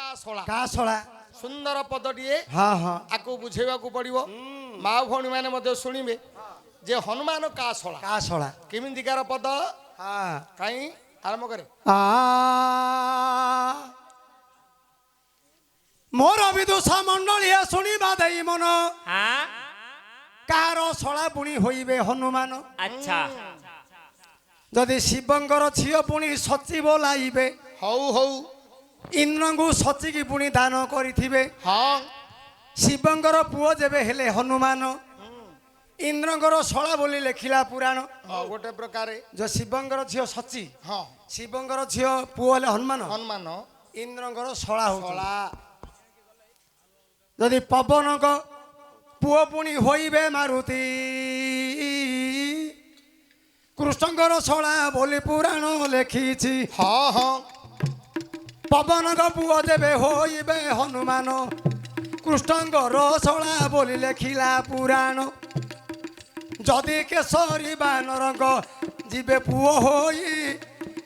କାଶଳା ସୁନ୍ଦର ପଦଟିଏ ହଁ ହଁ ଆକୁ ବୁଝେଇବାକୁ ପଡିବ। ମା ଭଉଣୀ ମାନେ ମଧ୍ୟ ଶୁଣିବେ ଯେ ହନୁମାନ କାଶଳା କାଶଳା କେମିତିକାର ପଦ ହଁ କାହିଁ ଆରମ୍ଭ କରେ। ମୋର ବିଦୁଷ ମଣ୍ଡଳୀ ଶୁଣିବା ଦେଇ ମନ କାହାର ଶଳା ପୁଣି ହୋଇବେ ହନୁମାନ। ଆଚ୍ଛା ଯଦି ଶିବଙ୍କର ଝିଅ ପୁଣି ସଚିବ ଲାଇବେ ହଉ ହଉ ଇନ୍ଦ୍ରଙ୍କୁ ସଚିକି ପୁଣି ଦାନ କରିଥିବେ। ହଁ ଶିବଙ୍କର ପୁଅ ଯେବେ ହେଲେ ହନୁମାନ ଇନ୍ଦ୍ରଙ୍କର ଶଳା ବୋଲି ଲେଖିଲା ପୁରାଣ। ଗୋଟେ ପ୍ରକାରେ ଯୋଉ ଶିବଙ୍କର ଝିଅ ସଚି ହଁ ଶିବଙ୍କର ଝିଅ ପୁଅ ହେଲେ ହନୁମାନ ହନୁମାନ ଇନ୍ଦ୍ରଙ୍କର ଶଳା ହଉ। ଶଳା ଯଦି ପବନଙ୍କ ପୁଅ ପୁଣି ହୋଇବେ ମାରୁତି କୃଷ୍ଣଙ୍କର ଶଳା ବୋଲି ପୁରାଣ ଲେଖିଛି। ହଁ ହଁ ପବନଙ୍କ ପୁଅ ଯେବେ ହୋଇବେ ହନୁମାନ କୃଷ୍ଣଙ୍କର ଶଳା ବୋଲି ଲେଖିଲା ପୁରାଣ। ଯଦି କେଶରୀ ବାନରଙ୍କ ଯିବେ ପୁଅ ହୋଇ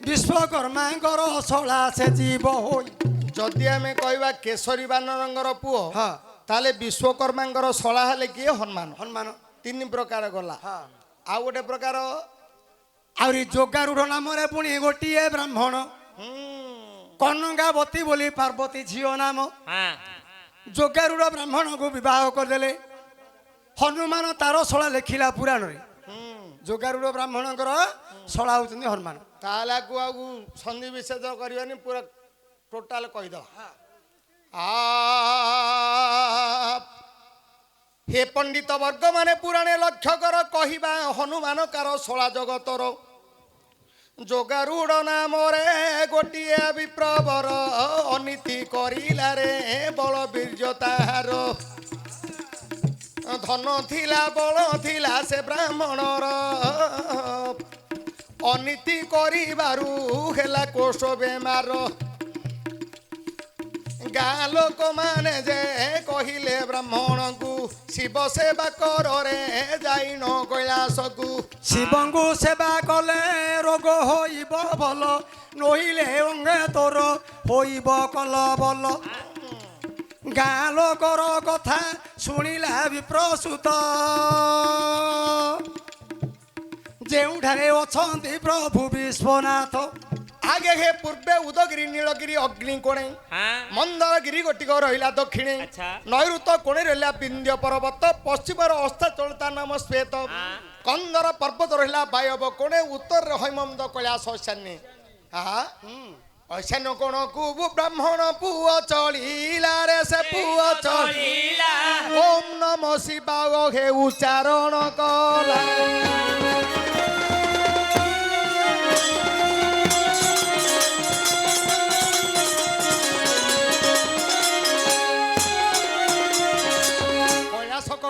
ବିଶ୍ୱକର୍ମାଙ୍କର ଶଳା ସେ ଜୀବ ହୋଇ। ଯଦି ଆମେ କହିବା କେଶରୀ ବାନରଙ୍କର ପୁଅ ହଁ ତାହେଲେ ବିଶ୍ୱକର୍ମାଙ୍କର ଶଳା ହେଲେ କିଏ ହନୁମାନ। ହନୁମାନ ତିନି ପ୍ରକାର ଗଲା। ହଁ ଆଉ ଗୋଟେ ପ୍ରକାର ଆହୁରି ଯୋଗାରୁଢ ନାମରେ ପୁଣି ଗୋଟିଏ ବ୍ରାହ୍ମଣ କନଙ୍ଗାବତୀ ବୋଲି ପାର୍ବତୀ ଝିଅ ନାମ। ଯୋଗାରୁଢ ବ୍ରାହ୍ମଣକୁ ବିବାହ କରିଦେଲେ ହନୁମାନ ତାର ଶଳା ଲେଖିଲା ପୁରାଣରେ। ଯୋଗାରୁଢ ବ୍ରାହ୍ମଣଙ୍କର ଶଳା ହଉଛନ୍ତି ହନୁମାନ। ତାହେଲେ ଆଉ ସନ୍ଧି ବିଚ୍ଛେଦ କରିବାନି ପୁରା ଟୋଟାଲ କହିଦବା। हे पंडित वर्ग माने पुराणे लक्ष्य कर कहिबा हनुमान कार शोला जगतर जोगारूढ़ नाम रे गोटिए विप्रवर अनीति करिला रे बल बीर्य ताहार धन थिला बल थिला से ब्राह्मणर अनीति करिबारु हेला कोष बेमार गाँ लोक माने जे कहिले ब्राह्मण को शिव सेवा कर रे जाइन कैलास को। शिवଙ୍କୁ ସେବା କଲେ ରୋଗ ହୋଇବ ଭଲ ନୋଇଲେ ଅଙ୍ଗେ ତୋର ହୋଇବ କଲ ବଲ। ଗାଁ ଲୋକର କଥା ଶୁଣିଲା ବିପ୍ରସୂତ ଯେଉଁଠାରେ ଅଛନ୍ତି ପ୍ରଭୁ ବିଶ୍ୱନାଥ। आगे हे पूर्वे उदगिरी नीलगिरी अग्नि कोणे मंदरगिरी गोटिक रहिला दक्षिणे नैऋत कोणे रहिला विंध्य पर्वत पश्चिम अस्ताचलता नाम श्वेत कंदर पर्वत रहिला वायव कोणे उत्तर हैमंद कैलास ईशान्य। ईशान्य कोण को ब्राह्मण पुआ चलिला रे से पुआ चलिला ओम नमः शिवाय हे उच्चारण कला।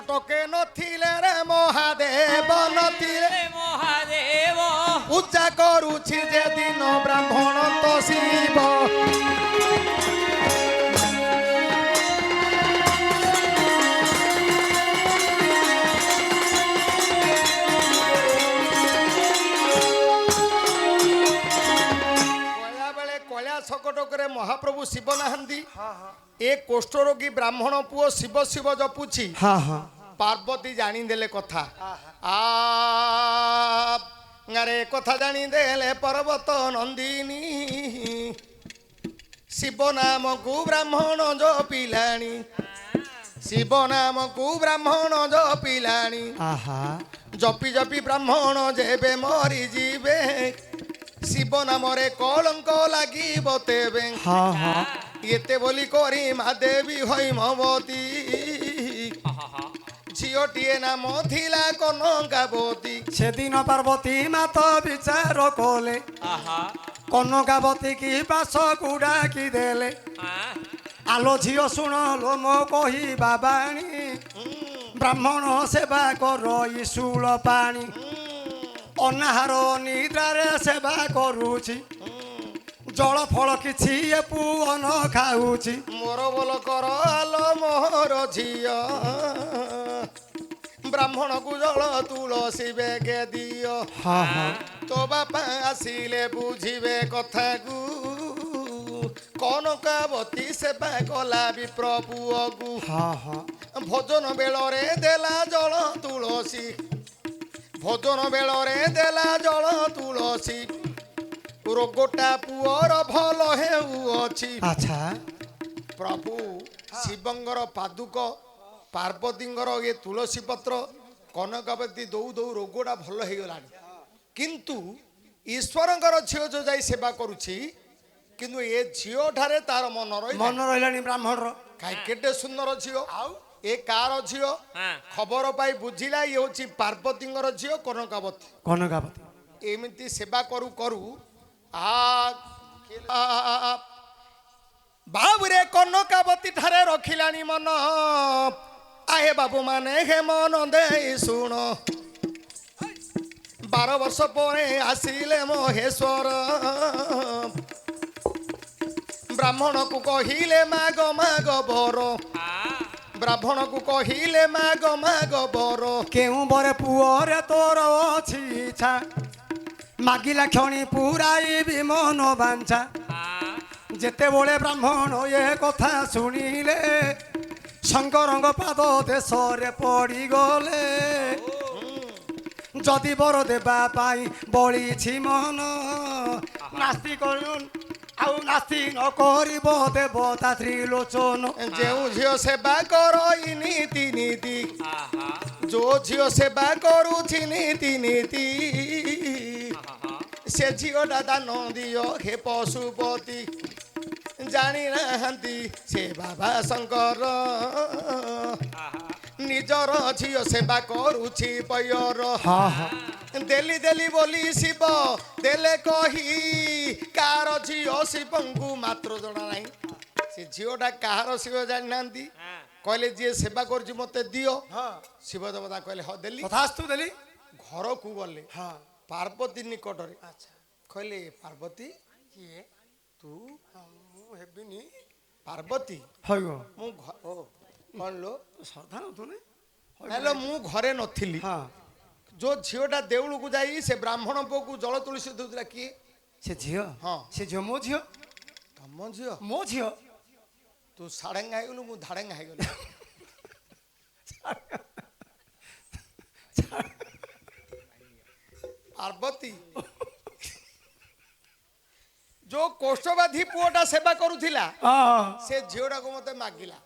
टके नथिले रे महादेव नथिले महादेव पूजा करूछि जे दिन ब्राह्मण तो शिव। बेले कैलाश कटकरे महाप्रभु शिव नाहंदी ए कोष्ठ रोगी ब्राह्मण पुओ शिव शिव जपुछि। हाँ हाँ पार्वती जानी देले कथा गारे कथा जानी देले पर्वत नंदिनी शिव नाम को ब्राह्मण जो पिलानी शिव नाम को ब्राह्मण जो पिलानी जपी जपी ब्राह्मण जेबे मरी जीवे शिव नाम रे कलंक लागी बतेबे। हाँ हाँ एते बोली करी महादेवी हैमवती झीओटीए नाम थिला कनकावती। সেদিন পার্বতী মাত বিচার কলে কনকাবতী কি পাশ কুড়া কি দেলে আলো ঝিও শুণ লো মো কহিবা বাণী ব্রাহ্মণ সেবা কর ইশুল পানি অনাহার নিদ্রারে সেবা করুছি জল ফল কিছু এ পুଅ ନ ଖାଉଛି। मोर बोल कर आलो मोहर झियो ब्राह्मण को जल तुलसी बेगे दियो। तो बापा आसिले बुझिबे कथा को କନକାବତୀ ସେବା କଲା ବିପ୍ର ପୁଅକୁ ହଁ ହଁ ଭୋଜନ ବେଳରେ ଦେଲା ଜଳ ତୁଳସୀ ଭୋଜନ ବେଳରେ ଦେଲା ଜଳ ତୁଳସୀ ରୋଗଟା ପୁଅର ଭଲ ହେଉଅଛି। ଆଚ୍ଛା ପ୍ରଭୁ ଶିବଙ୍କର ପାଦୁକ ପାର୍ବତୀଙ୍କର ଏ ତୁଳସୀ ପତ୍ର କନକାବତୀ ଦଉ ଦଉ ରୋଗଟା ଭଲ ହେଇଗଲାଣି। କିନ୍ତୁ ଈଶ୍ୱରଙ୍କର ଝିଅ ଯୋଉ ଯାଇ ସେବା କରୁଛି କିନ୍ତୁ ଏ ଝିଅ ଠାରେ ତାର ମନ ରହିଲାଣି ବ୍ରାହ୍ମଣର। କାହିଁ କେତେ ସୁନ୍ଦର ଝିଅ ଆଉ ଏ କାର ଝିଅ ଖବର ପାଇ ବୁଝିଲା ଇଏ ହଉଛି ପାର୍ବତୀଙ୍କର ଝିଅ କନକାବତୀ। କନକାବତୀ ଏମିତି ସେବା କରୁ କରୁ ବାବୁରେ କନକାବତୀ ଠାରେ ରଖିଲାଣି ମନ। ଆହେ ବାବୁ ମାନେ ହେ ମନ ଦେଇ ଶୁଣ 12 ବର୍ଷ ପରେ ଆସିଲେ ମହେଶ୍ୱର ବ୍ରାହ୍ମଣକୁ କହିଲେ ମାଗ ମାଗ ବର ବ୍ରାହ୍ମଣକୁ କହିଲେ ମାଗ ମାଗ ବର କେଉଁ ବରେ ପୁଅରେ ତୋର ଅଛି ଇଚ୍ଛା ମାଗିଲା କ୍ଷଣି ପୁରାଇବି ମନ ବାଞ୍ଛା। ଯେତେବେଳେ ବ୍ରାହ୍ମଣ ଏ କଥା ଶୁଣିଲେ ଶଙ୍କରଙ୍କ ପାଦ ଦେଶରେ ପଡ଼ିଗଲେ। ଯଦି ବର ଦେବା ପାଇଁ ବଳିଛି ମନ ନାସ୍ତି କରୁନ୍ ଆଉ ନାସ୍ତି ନ କରିବ ଦେବତା ତ୍ରିଲୋଚନ। ଯେଉଁ ଝିଅ ସେବା କରଇ ନୀତି ନୀତି ଯୋଉ ଝିଅ ସେବା କରୁଛି ନୀତି ନୀତି ସେ ଝିଅଟା ଦାନ ଦିଅ ହେ ପଶୁପତି ଜାଣି ନାହାନ୍ତି ସେ ବାବା ଶଙ୍କର ନିଜର ଝିଅ ସେବା କରୁଛି ପୟର। ଦେଲି ଦେଲି ବୋଲି ଶିବ ଦେଲେ କହି କାହାର ଝିଅ ଶିବଙ୍କୁ ମାତ୍ର ଜଣା ନାହିଁ। ସେ ଝିଅଟା କାହାର ଶିବ ଜାଣିନାହାନ୍ତି କହିଲେ ଯିଏ ସେବା କରୁଛି ମତେ ଦିଅ। ଶିବ ଦେବତା କହିଲେ ହଁ ଦେଲି ତଥାସ୍ତୁ ଦେଲି। ଘରକୁ ଗଲେ ପାର୍ବତୀ ନିକଟରେ କହିଲେ ପାର୍ବତୀ କିଏ ତୁ ମୁଁ ହେବିନି ପାର୍ବତୀ ହଇବ ମୁଁ କଣ ଲୋ ଶ୍ରଦ୍ଧା ନଥୁନେ ହେଲୋ ମୁଁ ଘରେ ନଥିଲି। ଯୋଉ ଝିଅଟା ଦେଉଳକୁ ଯାଇ ସେ ବ୍ରାହ୍ମଣ ପୁଅକୁ ଜଳ ତୁଳସୀ ଦଉଥିଲା କିଏ ସେ ଝିଅ। ହଁ ସେ ଝିଅ ମୋ ଝିଅ। ତମ ଝିଅ ମୋ ଝିଅ। ତୁ ସାଡ଼େଙ୍ଗା ହେଇଗଲୁ ମୁଁ ଧାଡ଼େଙ୍ଗା ହେଇଗଲି। ପାର୍ବତୀ ଯୋଉ କୋଷ୍ଠବାଧି ପୁଅଟା ସେବା କରୁଥିଲା ସେ ଝିଅଟାକୁ ମତେ ମାଗିଲା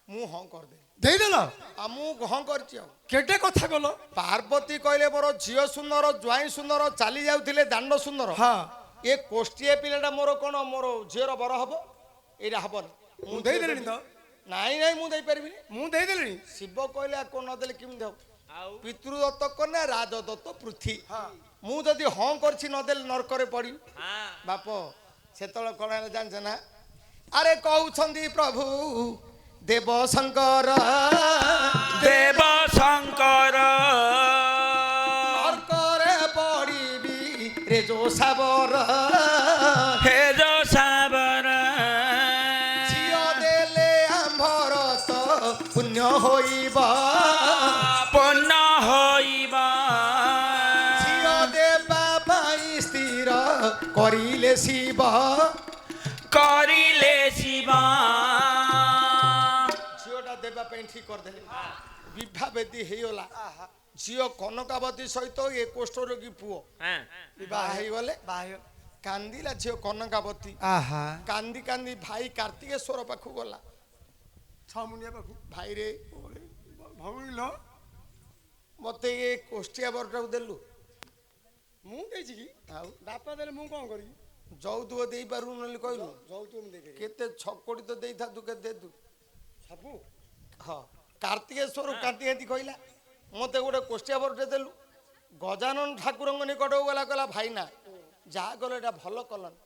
ମୁଁ ହଁ କରିଦେଲି। ଦେଇଦେଲ ଆଉ ମୁଁ ହଁ କରିଛି। ଆଉ କେତେ କଥା କଲ। ପାର୍ବତୀ କହିଲେ ମୋର ଝିଅ ସୁନ୍ଦର ଜ୍ୱାଇଁ ସୁନ୍ଦର ଚାଲି ଯାଉଥିଲେ ଦାଣ୍ଡ ସୁନ୍ଦର ଏ କୋଷ୍ଠିଏ ପିଲାଟା ମୋର କଣ ମୋର ଝିଅର ବର ହବ ଏଇଟା ହବନି। ମୁଁ ଦେଇଦେଲିଣି ତ। ନାଇଁ ନାଇଁ ମୁଁ ଦେଇପାରିବିନି। ମୁଁ ଦେଇଦେଲିଣି। ଶିବ କହିଲେ ଆଉ କଣ ନଦେଲେ କେମିତି ହବ ପିତୃଦତ୍ତ କନ୍ୟା ରାଜଦତ୍ତ ପୃଥ୍ୱୀ। ମୁଁ ଯଦି ହଁ କରିଛି ନଦେଲେ ନରକରେ ପଡିବି। ବାପ ସେତେବେଳେ କଣ ହେଲେ ଜାଣିଛ ନା ଆରେ କହୁଛନ୍ତି ପ୍ରଭୁ ଦେବ ଶଙ୍କର ଦେବ ଶଙ୍କର ନରକରେ ପଡିବି ରେ ଯୋ ସାବର ହେ ଯୋ ସାବର ଝିଅ ଦେଲେ ଆମ୍ଭର ତ ପୁଣ୍ୟ ହୋଇବ ପୂର୍ଣ୍ଣ ହୋଇବ ଝିଅ ଦେବା ପାଇଁ ସ୍ଥିର କରିଲେ ଶିବ କରିଲେ ଶିବ ଝିଅଟା ଦେବା ପାଇଁ ଠିକ କରିଦେଲେ। ବିଭା ବେଦୀ ହେଇଗଲା। ଝିଅ କନକାବତୀ ସହିତ ଏ କୋଷ୍ଠ ରୋଗୀ ପୁଅ ବିବାହ ହେଇଗଲେ। କାନ୍ଦିଲା ଝିଅ କନକାବତୀ କାନ୍ଦି କାନ୍ଦି ଭାଇ କାର୍ତ୍ତିକେଶ୍ୱର ପାଖକୁ ଗଲା। ଛମୁନିଆ ପାଖକୁ ଭାଇରେ ଭଉଣୀ ଲ ମତେ ଏ କୋଷ୍ଠିଆ ବରଟାକୁ ଦେଲୁ। ମୁଁ ଦେଇଛି କି ଆଉ ବାପା ଦେଲେ ମୁଁ କଣ କରିବି। ଯୌତୁକ ଦେଇପାରୁନୁ ବୋଲି କହିଲୁ। ଯୌତୁକ ମୁଁ ଦେଇପାରିବି। କେତେ ଛକୋଟି ତ ଦେଇଥାନ୍ତୁ କେତେ ଦେ ତୁ ସବୁ ହଁ କାର୍ତ୍ତିକେଶ୍ୱର କାନ୍ଦି କାନ୍ଦି କହିଲା ମତେ ଗୋଟେ କୋଷ୍ଠିଆ ବରଟେ ଦେଲୁ। ଗଜାନନ ଠାକୁରଙ୍କ ନିକଟକୁ ଗଲା କହିଲା ଭାଇନା ଯାହା କଲ ଏଇଟା ଭଲ କଲନି।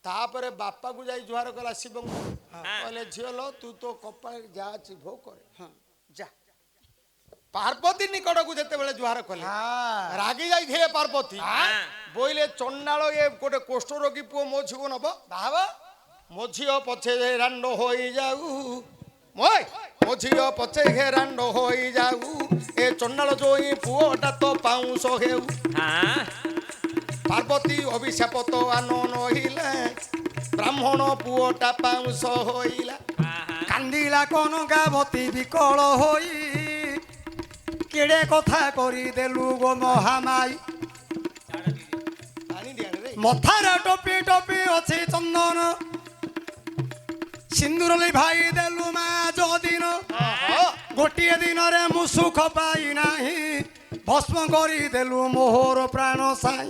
ତାପରେ ବାପାକୁ ଯାଇ ଜୁହାର କଲା ଶିବଙ୍କୁ କହିଲେ ଝିଅ ଲ ତୁ ତୋ କପାଳରେ ଯାହା ଅଛି ଭୋଗ କରେ ଯା। ପାର୍ବତୀ ନିକଟକୁ ଯେତେବେଳେ ଜୁହାର କଲେ ରାଗି ଯାଇଥିଲେ ପାର୍ବତୀ ବୋଇଲେ ଚଣ୍ଡାଳ ଏ ଗୋଟେ କୋଷ୍ଠ ରୋଗୀ ପୁଅ ମୋ ଝିଅ ନବ ମୋ ଝିଅ ପଛେ ରାଣ୍ଡ ହୋଇଯାଉ ମୋ ଝିଅ ପଛେ ରାଣ୍ଡ ହୋଇଯାଉ ଏ ଚଣ୍ଡାଳ ଜୋଇ ପୁଅଟା ତ ପାଉଁଶ ହେଉ। ପାର୍ବତୀ ଅଭିଶାପ ତ ଆନ ନହିଲା ବ୍ରାହ୍ମଣ ପୁଅଟା ପାଉଁଶ ହୋଇଲା। କାନ୍ଦିଲା କନକାବତୀ ବିକଳ ହୋଇ କେଡ଼େ କଥା କରିଦେଲୁ ଗୋ ମହାମାଇ। ପାଣି ଦିଆରେ ମଥାରେ ଟୋପି ଟୋପି ଅଛି ଚନ୍ଦନ ସିନ୍ଦୁର ଲିଭାଇ ଦେଲୁ ମା ଯଦିନ ଗୋଟିଏ ଦିନରେ ମୁଁ ସୁଖ ପାଇ ନାହିଁ ଭସ୍ମ କରିଦେଲୁ ମୋହର ପ୍ରାଣ ସାଇ।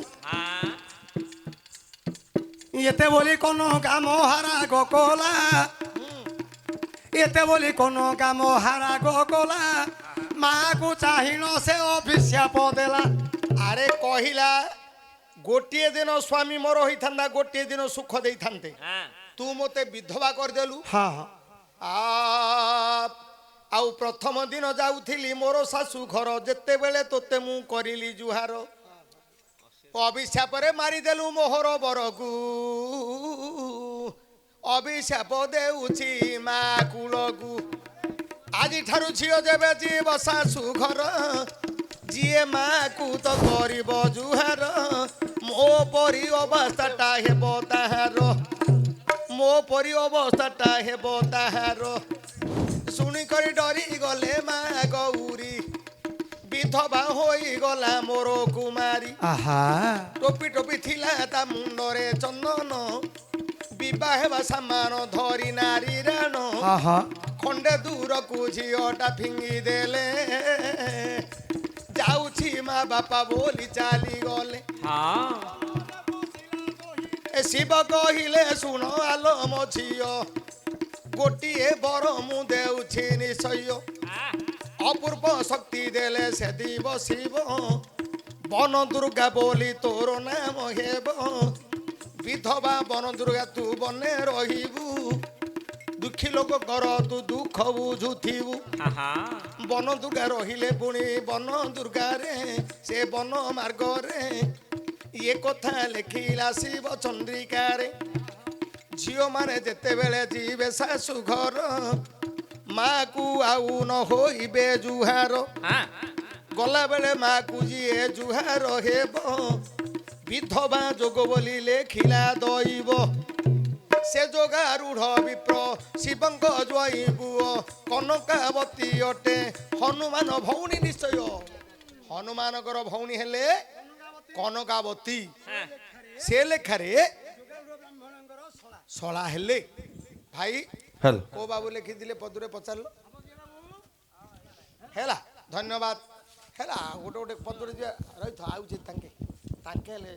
ଏତେ ବୋଲି କନ କାମ ହାରା ଗକଲା ଏତେ ବୋଲି କନ କାମ ହାରା ଗକଲା ମାକୁ ଚାହିଁନ ସେ ଅଭିଶାପ ଦେଲା। ଆରେ କହିଲା ଗୋଟିଏ ଦିନ ସ୍ୱାମୀ ମୋର ହେଇଥାନ୍ତା ଗୋଟିଏ ଦିନ ସୁଖ ଦେଇଥାନ୍ତେ ତୁ ମତେ ବିଧବା କରିଦେଲୁ। ହଁ ଆଉ ପ୍ରଥମ ଦିନ ଯାଉଥିଲି ମୋର ଶାଶୁ ଘର ଯେତେବେଳେ ତୋତେ ମୁଁ କରିଲି ଜୁହାର ଅଭିଶାପରେ ମାରିଦେଲୁ ମୋହର ବରକୁ ଅଭିଶାପ ଦେଉଛି ମା କୂଳକୁ। ଆଜିଠାରୁ ଝିଅ ଯେବେ ଯିବ ଶାଶୁ ଘର ଯିଏ ମାକୁ ତ କରିବ ଜୁହାର ମୋ ପରି ଅବସ୍ଥାଟା ହେବ ତାହାର ମୋ ପରି ଅବସ୍ଥାଟା ହେବ ତାହାର। ଶୁଣିକରି ଡରି ଗଲେ ମା ଗୌରୀ ବିଧବା ହୋଇଗଲା ମୋର କୁମାରୀ। ଟୋପି ଟୋପି ଥିଲା ତା ମୁଣ୍ଡରେ ଚନ୍ଦନ ବିବାହ ହେବା ସାମାନ ଧରି ନାରୀ ରାଣ ଖଣ୍ଡେ ଦୂରକୁ ଝିଅଟା ଫିଙ୍ଗି ଦେଲେ ଯାଉଛି ମା ବାପା ବୋଲି ଚାଲିଗଲେ। ଶିବ କହିଲେ ଶୁଣ ଆଲୋ ମୋ ଝିଅ ଗୋଟିଏ ବର ମୁଁ ଦେଉଛି ନିଶ୍ଚୟ ଅପୂର୍ବ ଶକ୍ତି ଦେଲେ ସେ ଦିବ ଶିବ ବନ ଦୁର୍ଗା ବୋଲି ତୋର ନାମ ହେବ ବିଧବା ବନ ଦୁର୍ଗା ତୁ ବନେ ରହିବୁ ଦୁଃଖୀ ଲୋକଙ୍କର ତୁ ଦୁଃଖ ବୁଝୁଥିବୁ। ବନ ଦୁର୍ଗା ରହିଲେ ପୁଣି ବନ ଦୁର୍ଗାରେ ସେ ବନ ମାର୍ଗରେ ଇଏ କଥା ଲେଖିଲା ଶିବ ଚନ୍ଦ୍ରିକାରେ। ଝିଅମାନେ ଯେତେବେଳେ ଯିବେ ଶାଶୁ ଘର ମାକୁ ଆଉ ନ ହୋଇବେ ଜୁହାର ଗଲାବେଳେ ମାକୁ ଯିଏ ଜୁହାର ହେବ ବିଧବା ଯୋଗ ବୋଲି ଲେଖିଲା ଦଇବ ସେ ଯୋଗାରୂଢ଼ ବିପ୍ର ଶିବଙ୍କ ଜ୍ୱାଇଁ ପୁଅ କନକାବତୀ ଅଟେ ହନୁମାନ ଭଉଣୀ ନିଶ୍ଚୟ। ହନୁମାନଙ୍କର ଭଉଣୀ ହେଲେ କନକାବତୀ ସେ ଲେଖାରେ ଶଳା ହେଲେ ଭାଇ କୋ ବାବୁ ଲେଖିଥିଲେ ପଦୁରେ ପଚାରିଲ ହେଲା ଧନ୍ୟବାଦ ହେଲା ଗୋଟେ ଗୋଟେ ପଦୁରେ ଯିବା ରହିଥା ଆଉଛି ତାଙ୍କେ ତାଙ୍କେ ହେଲେ